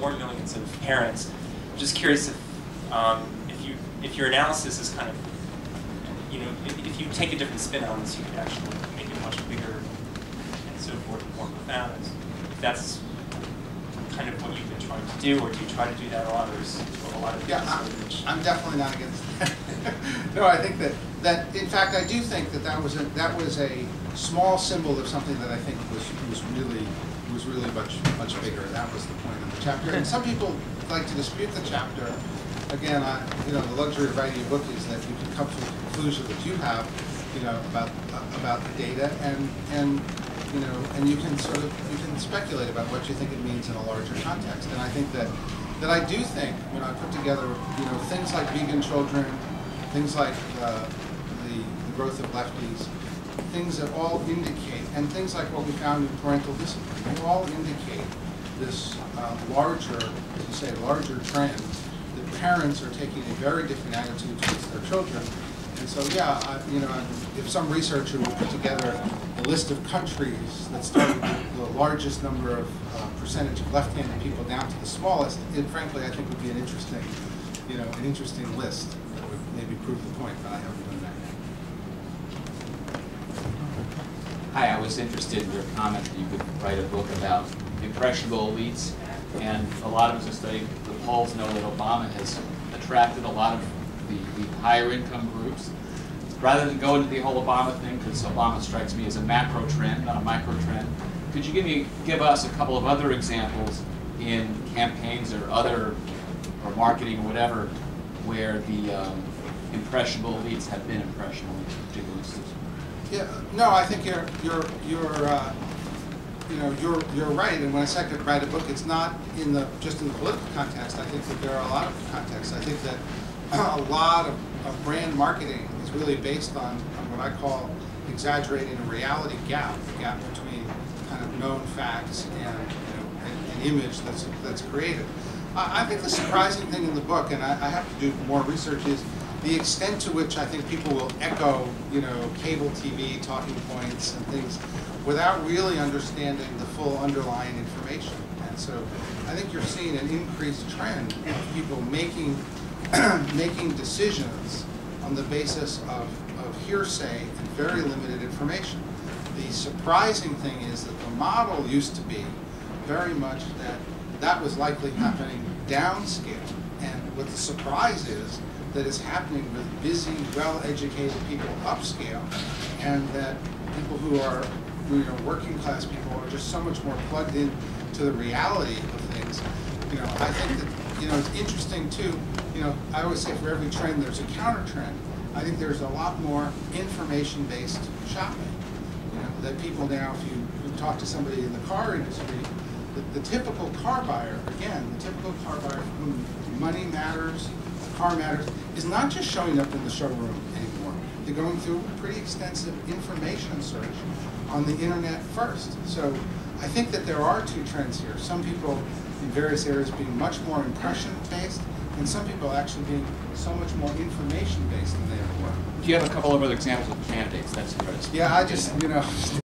4 millions of parents. I'm just curious if your analysis is kind of, if you take a different spin on this, you could actually make it much bigger and so forth, more profound. If that's kind of what you've been trying to do, or do you try to do that a lot, or is a lot of I'm definitely not against that. No, I think that in fact I do think that was a small symbol of something that I think was really much bigger. That was the point of the chapter. And some people like to dispute the chapter. Again, the luxury of writing a book is that you can come to the conclusion that you have, about the data, and you can speculate about what you think it means in a larger context. And I think that I do think when I put together, things like vegan children, things like the growth of lefties, things that all indicate, and things like what we found in parental discipline, they all indicate this larger trend that parents are taking a very different attitude towards their children. And so, if some researcher would put together a list of countries that started with the largest number of percentage of left-handed people down to the smallest, it frankly I think would be an interesting, an interesting list that would maybe prove the point, but I haven't done that yet. Hi, I was interested in your comment that you could write a book about impressionable elites, and a lot of us who study the polls know that Obama has attracted a lot of the higher income groups. Rather than go into the whole Obama thing, because Obama strikes me as a macro trend, not a micro trend, could you give us a couple of other examples in campaigns or marketing or whatever, where the impressionable elites have been impressionable in particular instances? Yeah, no, I think you're right. And when I say I could write a book, it's not just in the political context. I think that there are a lot of contexts. I think that a lot of brand marketing is really based on what I call exaggerating a reality gap, the gap between kind of known facts and an image that's created. I think the surprising thing in the book, and I have to do more research, is the extent to which I think people will echo, cable TV talking points and things without really understanding the full underlying information. And so I think you're seeing an increased trend of people making decisions on the basis of hearsay and very limited information. The surprising thing is that the model used to be very much that was likely happening downscale. And what the surprise is that it's happening with busy, well-educated people upscale, and that people who are working class people are just so much more plugged in to the reality of things. I think that it's interesting too. I always say for every trend there's a counter trend. I think there's a lot more information-based shopping. That people now, if you talk to somebody in the car industry, the typical car buyer, again, the typical car buyer for whom money matters, the car matters, is not just showing up in the showroom anymore. They're going through a pretty extensive information search on the internet first. So I think that there are two trends here. Some people in various areas being much more impression-based, and some people actually being so much more information-based than they ever were. Do you have a couple of other examples of candidates? That's interesting. Yeah, I just,